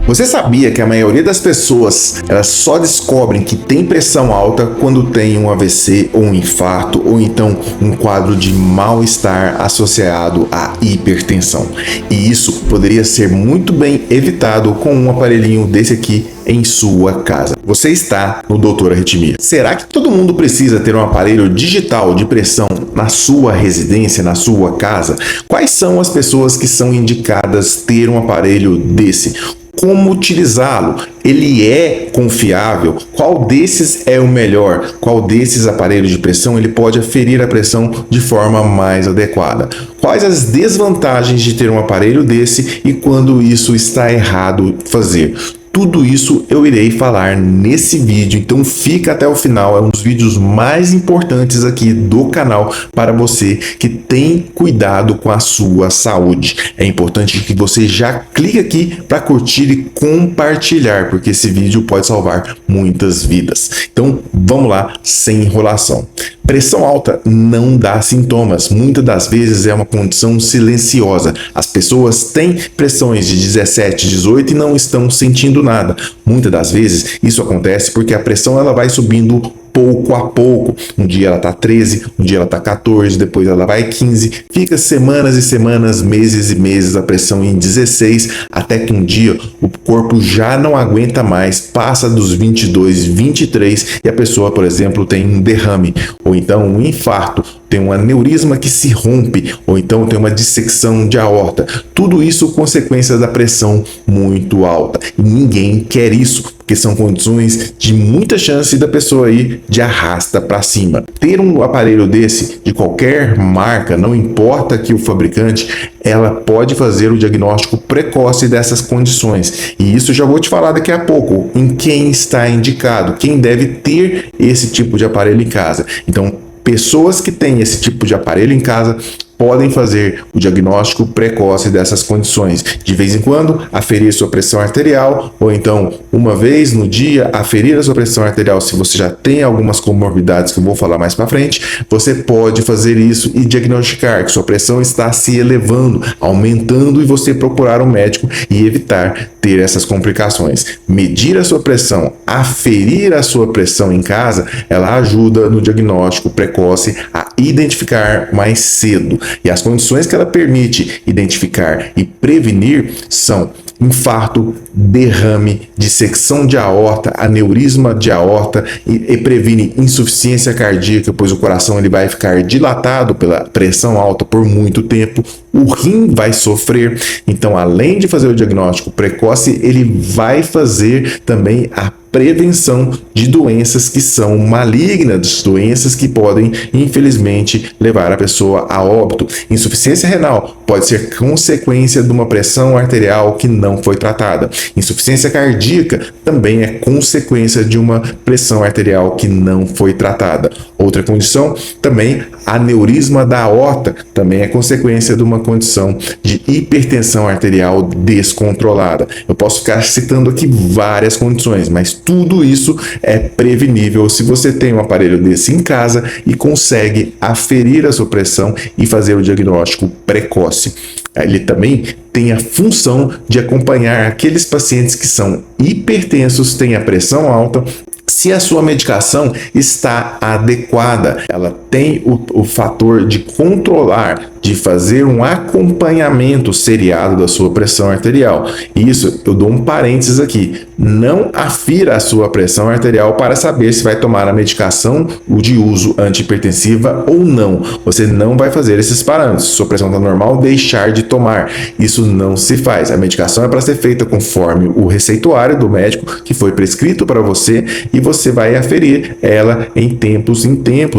Você sabia que a maioria das pessoas elas só descobrem que tem pressão alta quando tem um AVC ou um infarto ou então um quadro de mal-estar associado à hipertensão? E isso poderia ser muito bem evitado com um aparelhinho desse aqui em sua casa. Você está no Doutor Arritmia. Será que todo mundo precisa ter um aparelho digital de pressão na sua residência, na sua casa? Quais são as pessoas que são indicadas ter um aparelho desse? Como utilizá-lo? Ele é confiável? Qual desses é o melhor? Qual desses aparelhos de pressão ele pode aferir a pressão de forma mais adequada? Quais as desvantagens de ter um aparelho desse e quando isso está errado fazer? Tudo isso eu irei falar nesse vídeo, então fica até o final. É um dos vídeos mais importantes aqui do canal para você que tem cuidado com a sua saúde. É importante que você já clique aqui para curtir e compartilhar, porque esse vídeo pode salvar muitas vidas. Então vamos lá, sem enrolação. Pressão alta não dá sintomas, muitas das vezes é uma condição silenciosa. As pessoas têm pressões de 17, 18 e não estão sentindo nada. Muitas das vezes isso acontece porque a pressão ela vai subindo pouco a pouco. Um dia ela tá 13, um dia ela tá 14, depois ela vai 15, fica semanas e semanas, meses e meses a pressão em 16, até que um dia o corpo já não aguenta mais, passa dos 22, 23 e a pessoa, por exemplo, tem um derrame, ou então um infarto, tem um aneurisma que se rompe, ou então tem uma dissecção de aorta. Tudo isso consequência da pressão muito alta. E ninguém quer isso, porque são condições de muita chance da pessoa ir de arrasta para cima. Ter um aparelho desse, de qualquer marca, não importa que o fabricante, ela pode fazer o diagnóstico precoce dessas condições. E isso já vou te falar daqui a pouco, em quem está indicado, quem deve ter esse tipo de aparelho em casa. Então, pessoas que têm esse tipo de aparelho em casa podem fazer o diagnóstico precoce dessas condições. De vez em quando, aferir sua pressão arterial, ou então, uma vez no dia, aferir a sua pressão arterial. Se você já tem algumas comorbidades que eu vou falar mais para frente, você pode fazer isso e diagnosticar que sua pressão está se elevando, aumentando, e você procurar um médico e evitar ter essas complicações. Medir a sua pressão, aferir a sua pressão em casa, ela ajuda no diagnóstico precoce a identificar mais cedo. E as condições que ela permite identificar e prevenir são infarto, derrame, dissecção de aorta, aneurisma de aorta e previne insuficiência cardíaca, pois o coração ele vai ficar dilatado pela pressão alta por muito tempo, o rim vai sofrer. Então, além de fazer o diagnóstico precoce, ele vai fazer também a prevenção de doenças que são malignas, doenças que podem, infelizmente, levar a pessoa a óbito. Insuficiência renal pode ser consequência de uma pressão arterial que não foi tratada. Insuficiência cardíaca também é consequência de uma pressão arterial que não foi tratada. Outra condição também, aneurisma da aorta, também é consequência de uma condição de hipertensão arterial descontrolada. Eu posso ficar citando aqui várias condições, mas tudo isso é prevenível se você tem um aparelho desse em casa e consegue aferir a sua pressão e fazer o diagnóstico precoce. Ele também tem a função de acompanhar aqueles pacientes que são hipertensos, têm a pressão alta, se a sua medicação está adequada. Ela tem o fator de controlar, de fazer um acompanhamento seriado da sua pressão arterial. Isso, eu dou um parênteses aqui. Não afira a sua pressão arterial para saber se vai tomar a medicação de uso antihipertensiva ou não. Você não vai fazer esses parâmetros. Se sua pressão está normal, deixar de tomar. Isso não se faz. A medicação é para ser feita conforme o receituário do médico que foi prescrito para você e você vai aferir ela em tempos.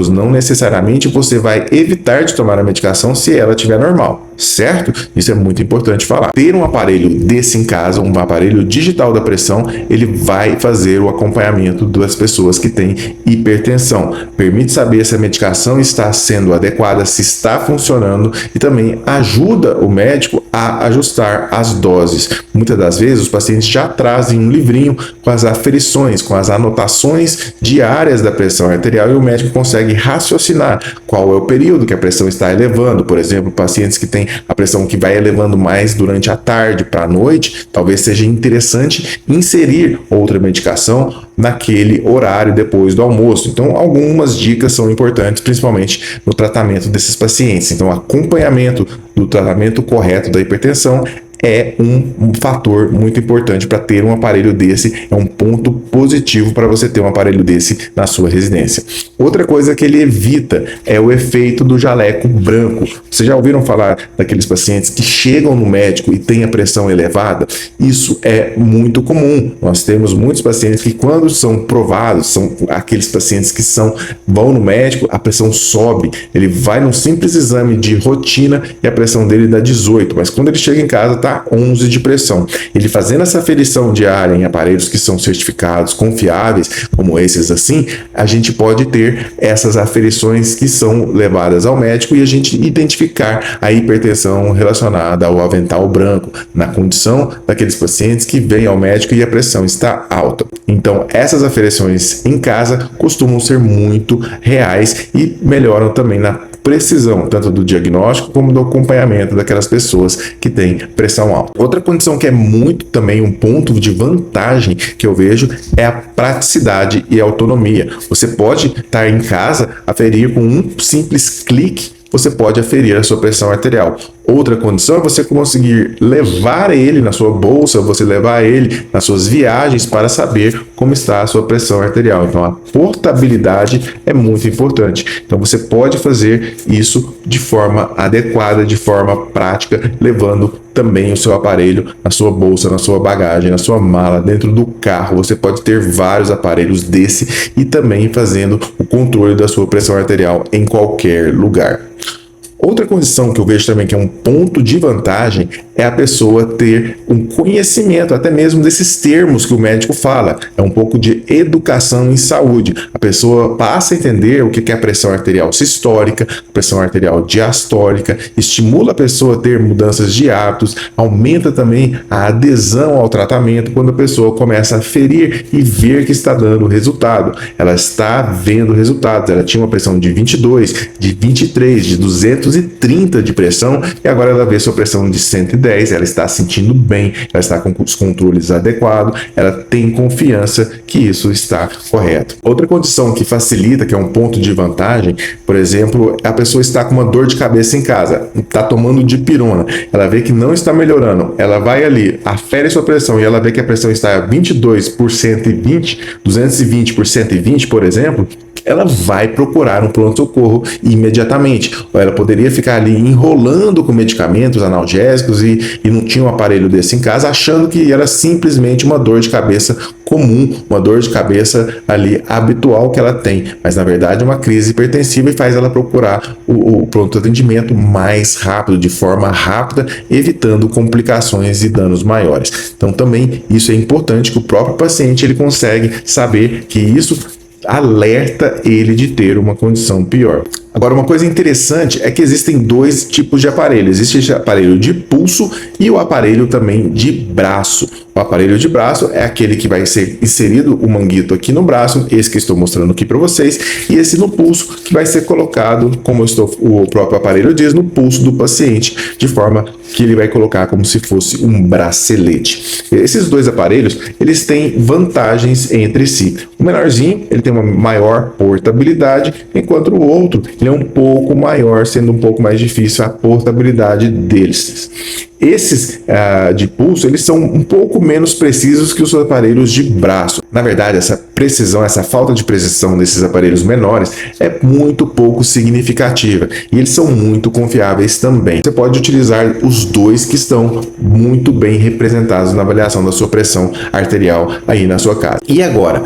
Não necessariamente você vai evitar de tomar a medicação se ela estiver normal, certo? Isso é muito importante falar. Ter um aparelho desse em casa, um aparelho digital da pressão, ele vai fazer o acompanhamento das pessoas que têm hipertensão. Permite saber se a medicação está sendo adequada, se está funcionando e também ajuda o médico a ajustar as doses. Muitas das vezes os pacientes já trazem um livrinho com as aferições, com as anotações diárias da pressão arterial e o médico consegue raciocinar qual é o período que a pressão está elevando. Por exemplo, pacientes que têm tem a pressão que vai elevando mais durante a tarde para a noite, talvez seja interessante inserir outra medicação naquele horário depois do almoço. Então, algumas dicas são importantes, principalmente no tratamento desses pacientes. Então, acompanhamento do tratamento correto da hipertensão é um fator muito importante para ter um aparelho desse, é um ponto positivo para você ter um aparelho desse na sua residência. Outra coisa que ele evita é o efeito do jaleco branco. Vocês já ouviram falar daqueles pacientes que chegam no médico e têm a pressão elevada? Isso é muito comum. Nós temos muitos pacientes que, quando são provados, são aqueles pacientes que vão no médico, a pressão sobe, ele vai num simples exame de rotina e a pressão dele dá 18, mas quando ele chega em casa tá 11 de pressão. Ele fazendo essa aferição diária em aparelhos que são certificados, confiáveis, como esses assim, a gente pode ter essas aferições que são levadas ao médico e a gente identificar a hipertensão relacionada ao avental branco, na condição daqueles pacientes que vêm ao médico e a pressão está alta. Então, essas aferições em casa costumam ser muito reais e melhoram também na precisão, tanto do diagnóstico como do acompanhamento daquelas pessoas que têm pressão alta. Outra condição que é muito também um ponto de vantagem que eu vejo é a praticidade e a autonomia. Você pode estar em casa, aferir com um simples clique, você pode aferir a sua pressão arterial. Outra condição é você conseguir levar ele na sua bolsa, você levar ele nas suas viagens para saber como está a sua pressão arterial. Então, a portabilidade é muito importante. Então, você pode fazer isso de forma adequada, de forma prática, levando também o seu aparelho na sua bolsa, na sua bagagem, na sua mala, dentro do carro. Você pode ter vários aparelhos desse e também fazendo o controle da sua pressão arterial em qualquer lugar. Outra condição que eu vejo também que é um ponto de vantagem é a pessoa ter um conhecimento até mesmo desses termos que o médico fala. É um pouco de educação em saúde. A pessoa passa a entender o que é a pressão arterial sistólica, pressão arterial diastólica, estimula a pessoa a ter mudanças de hábitos, aumenta também a adesão ao tratamento quando a pessoa começa a ferir e ver que está dando resultado. Ela está vendo resultados. Ela tinha uma pressão de 22, de 23, de 230 de pressão e agora ela vê sua pressão de 110, ela está sentindo bem, ela está com os controles adequados, ela tem confiança que isso está correto. Outra condição que facilita, que é um ponto de vantagem, por exemplo, a pessoa está com uma dor de cabeça em casa, está tomando dipirona, ela vê que não está melhorando, ela vai ali, afere sua pressão e ela vê que a pressão está a 22 por 120, 220 por 120, por exemplo, ela vai procurar um pronto-socorro imediatamente. Ou ela poderia ficar ali enrolando com medicamentos analgésicos e não tinha um aparelho desse em casa, achando que era simplesmente uma dor de cabeça comum, uma dor de cabeça ali habitual que ela tem. Mas na verdade é uma crise hipertensiva e faz ela procurar o pronto atendimento mais rápido, de forma rápida, evitando complicações e danos maiores. Então também isso é importante, que o próprio paciente ele consegue saber que isso alerta ele de ter uma condição pior. Agora, uma coisa interessante é que existem dois tipos de aparelho. Existe o aparelho de pulso e o aparelho também de braço. O aparelho de braço é aquele que vai ser inserido o manguito aqui no braço, esse que eu estou mostrando aqui para vocês, e esse no pulso, que vai ser colocado, como o próprio aparelho diz, no pulso do paciente, de forma que ele vai colocar como se fosse um bracelete. Esses dois aparelhos, eles têm vantagens entre si. O menorzinho, ele tem uma maior portabilidade, enquanto o outro, ele é um pouco maior, sendo um pouco mais difícil a portabilidade deles. Esses de pulso, eles são um pouco menos precisos que os aparelhos de braço. Na verdade, essa precisão, essa falta de precisão desses aparelhos menores é muito pouco significativa e eles são muito confiáveis também. Você pode utilizar os dois que estão muito bem representados na avaliação da sua pressão arterial aí na sua casa. E agora,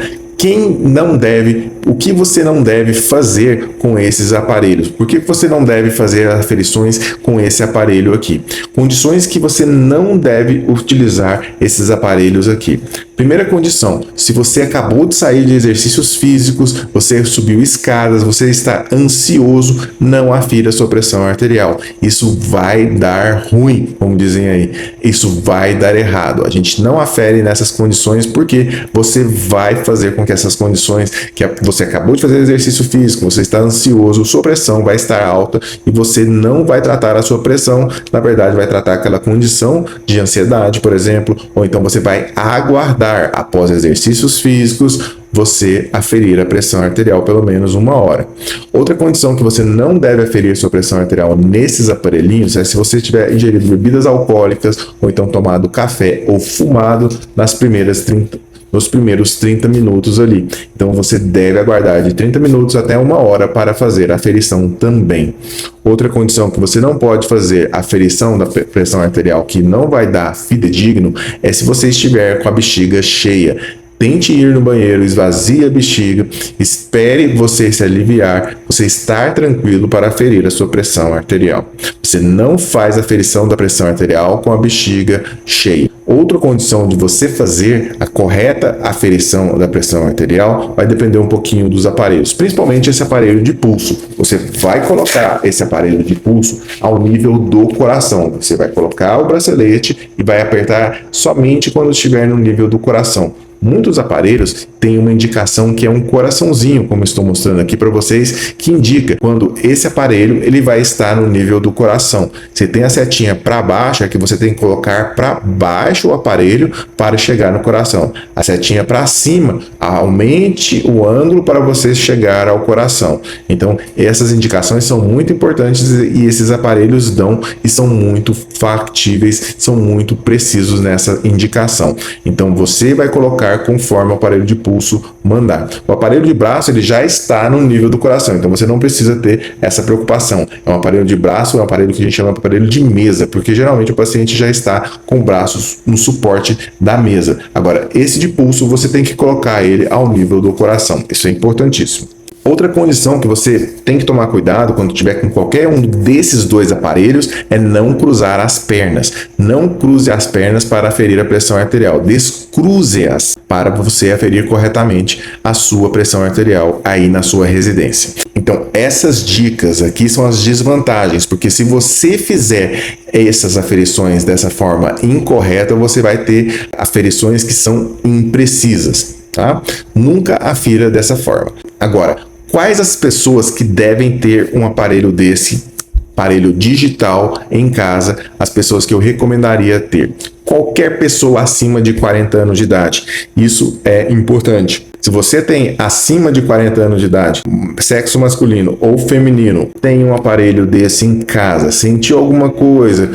o que você não deve fazer com esses aparelhos? Por que você não deve fazer aferições com esse aparelho aqui? Condições que você não deve utilizar esses aparelhos aqui. Primeira condição, se você acabou de sair de exercícios físicos, você subiu escadas, você está ansioso, não afira a sua pressão arterial. Isso vai dar ruim, como dizem aí. Isso vai dar errado. A gente não afere nessas condições porque você vai fazer com que essas condições, que você acabou de fazer exercício físico, você está ansioso, sua pressão vai estar alta e você não vai tratar a sua pressão, na verdade vai tratar aquela condição de ansiedade, por exemplo, ou então você vai aguardar após exercícios físicos você aferir a pressão arterial pelo menos 1 hora. Outra condição que você não deve aferir sua pressão arterial nesses aparelhinhos é se você tiver ingerido bebidas alcoólicas ou então tomado café ou fumado nos primeiros 30 minutos ali. Então você deve aguardar de 30 minutos até 1 hora para fazer a aferição também. Outra condição que você não pode fazer a aferição da pressão arterial, que não vai dar fidedigno, é se você estiver com a bexiga cheia. Tente ir no banheiro, esvazie a bexiga, espere você se aliviar, você estar tranquilo para aferir a sua pressão arterial. Você não faz a aferição da pressão arterial com a bexiga cheia. Outra condição de você fazer a correta aferição da pressão arterial vai depender um pouquinho dos aparelhos, principalmente esse aparelho de pulso. Você vai colocar esse aparelho de pulso ao nível do coração. Você vai colocar o bracelete e vai apertar somente quando estiver no nível do coração. Muitos aparelhos têm uma indicação que é um coraçãozinho, como estou mostrando aqui para vocês, que indica quando esse aparelho ele vai estar no nível do coração. Você tem a setinha para baixo, é que você tem que colocar para baixo o aparelho para chegar no coração. A setinha para cima, aumente o ângulo para você chegar ao coração. Então, essas indicações são muito importantes e esses aparelhos dão e são muito factíveis, são muito precisos nessa indicação. Então, você vai colocar conforme o aparelho de pulso mandar. O aparelho de braço ele já está no nível do coração, então você não precisa ter essa preocupação. É um aparelho de braço, é um aparelho que a gente chama de aparelho de mesa, porque geralmente o paciente já está com braços no suporte da mesa. Agora, esse de pulso você tem que colocar ele ao nível do coração. Isso é importantíssimo. Outra condição que você tem que tomar cuidado quando tiver com qualquer um desses dois aparelhos é não cruzar as pernas. Não cruze as pernas para aferir a pressão arterial. Descruze-as para você aferir corretamente a sua pressão arterial aí na sua residência. Então, essas dicas aqui são as desvantagens, porque se você fizer essas aferições dessa forma incorreta, você vai ter aferições que são imprecisas, tá? Nunca afira dessa forma. Agora, quais as pessoas que devem ter um aparelho desse, aparelho digital em casa, as pessoas que eu recomendaria ter? Qualquer pessoa acima de 40 anos de idade. Isso é importante. Se você tem acima de 40 anos de idade, sexo masculino ou feminino, tem um aparelho desse em casa, sentiu alguma coisa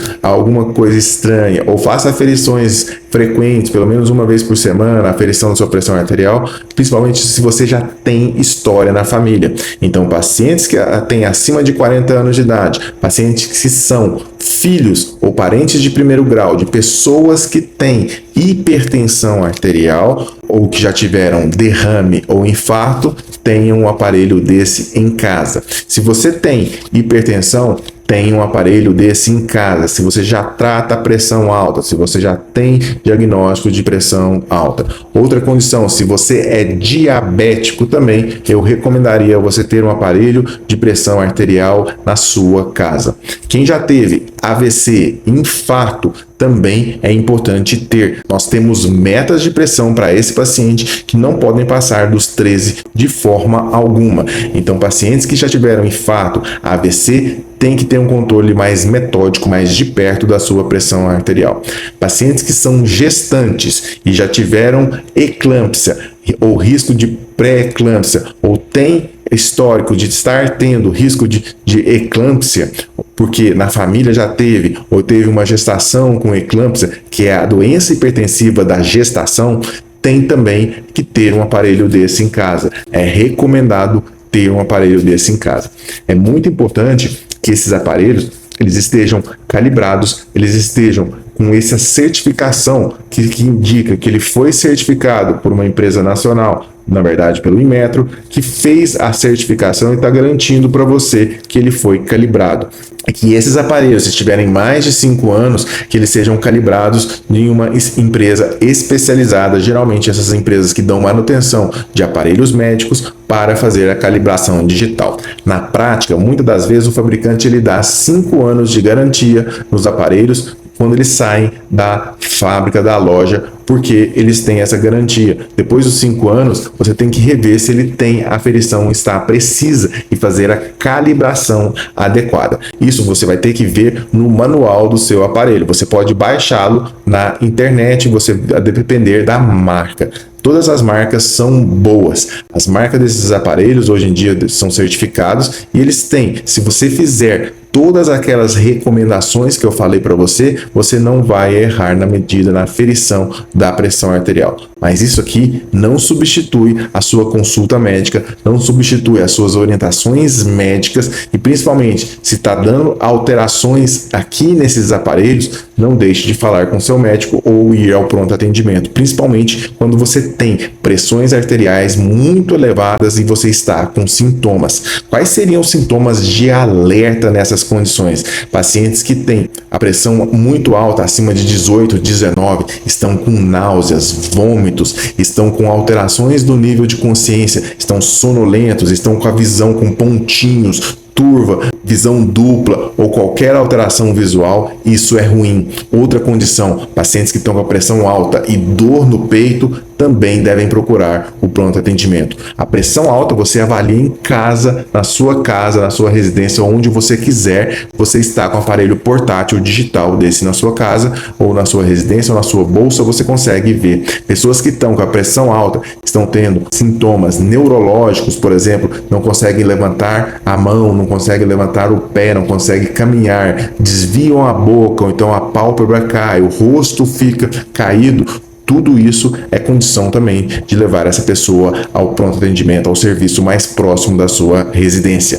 estranha, ou faça aferições frequentes, pelo menos uma vez por semana, aferição da sua pressão arterial, principalmente se você já tem história na família. Então, pacientes que têm acima de 40 anos de idade, pacientes que são filhos ou parentes de primeiro grau de pessoas que têm hipertensão arterial ou que já tiveram derrame ou infarto, tenham um aparelho desse em casa. Se você tem hipertensão, tem um aparelho desse em casa. Se você já trata a pressão alta, se você já tem diagnóstico de pressão alta. Outra condição, se você é diabético também, eu recomendaria você ter um aparelho de pressão arterial na sua casa. Quem já teve AVC, infarto, também é importante ter. Nós temos metas de pressão para esse paciente que não podem passar dos 13 de forma alguma. Então, pacientes que já tiveram infarto, AVC, tem que ter um controle mais metódico, mais de perto da sua pressão arterial. Pacientes que são gestantes e já tiveram eclâmpsia ou risco de pré-eclâmpsia ou tem histórico de estar tendo risco de eclâmpsia, porque na família já teve ou teve uma gestação com eclâmpsia, que é a doença hipertensiva da gestação, tem também que ter um aparelho desse em casa. É recomendado ter um aparelho desse em casa. É muito importante que esses aparelhos eles estejam calibrados, eles estejam com essa certificação que indica que ele foi certificado por uma empresa nacional, na verdade pelo Inmetro, que fez a certificação e está garantindo para você que ele foi calibrado. Que esses aparelhos, se tiverem mais de 5 anos, que eles sejam calibrados em uma empresa especializada, geralmente essas empresas que dão manutenção de aparelhos médicos para fazer a calibração digital. Na prática, muitas das vezes o fabricante ele dá 5 anos de garantia nos aparelhos quando eles saem da fábrica, da loja, porque eles têm essa garantia. Depois dos 5 anos, você tem que rever se ele tem a aferição está precisa e fazer a calibração adequada. Isso você vai ter que ver no manual do seu aparelho. Você pode baixá-lo na internet, você vai depender da marca. Todas as marcas são boas. As marcas desses aparelhos hoje em dia são certificados e eles têm. Se você fizer todas aquelas recomendações que eu falei para você, você não vai errar na medida, na aferição da pressão arterial. Mas isso aqui não substitui a sua consulta médica, não substitui as suas orientações médicas e principalmente se está dando alterações aqui nesses aparelhos, não deixe de falar com seu médico ou ir ao pronto atendimento, principalmente quando você tem pressões arteriais muito elevadas e você está com sintomas. Quais seriam os sintomas de alerta nessas condições? Pacientes que têm a pressão muito alta, acima de 18, 19, estão com náuseas, vômitos, estão com alterações do nível de consciência, estão sonolentos, estão com a visão com pontinhos, turva, visão dupla ou qualquer alteração visual, isso é ruim. Outra condição, pacientes que estão com a pressão alta e dor no peito também devem procurar o pronto atendimento. A pressão alta você avalia em casa, na sua residência, onde você quiser. Você está com o aparelho portátil digital desse na sua casa ou na sua residência ou na sua bolsa, você consegue ver. Pessoas que estão com a pressão alta, estão tendo sintomas neurológicos, por exemplo, não conseguem levantar a mão, não conseguem levantar o pé, não conseguem caminhar, desviam a boca, ou então a pálpebra cai, o rosto fica caído. Tudo isso é condição também de levar essa pessoa ao pronto atendimento, ao serviço mais próximo da sua residência.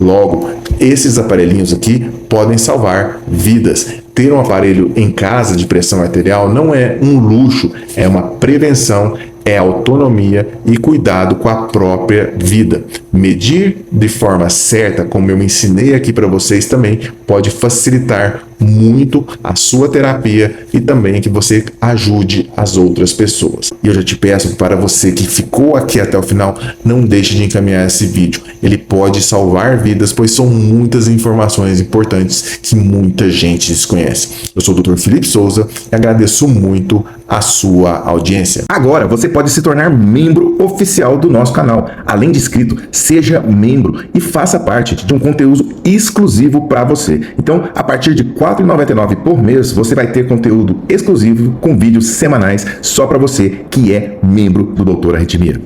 Logo, esses aparelhinhos aqui podem salvar vidas. Ter um aparelho em casa de pressão arterial não é um luxo, é uma prevenção, é autonomia e cuidado com a própria vida. Medir de forma certa, como eu ensinei aqui para vocês também, pode facilitar muito a sua terapia e também que você ajude as outras pessoas. E eu já te peço para você que ficou aqui até o final, não deixe de encaminhar esse vídeo. Ele pode salvar vidas, pois são muitas informações importantes que muita gente desconhece. Eu sou o Dr. Felipe Souza e agradeço muito a sua audiência. Agora você pode se tornar membro oficial do nosso canal. Além de inscrito, seja membro e faça parte de um conteúdo exclusivo para você. Então, a partir de R$ 4,99 por mês, você vai ter conteúdo exclusivo com vídeos semanais só para você que é membro do Doutor Arritmia.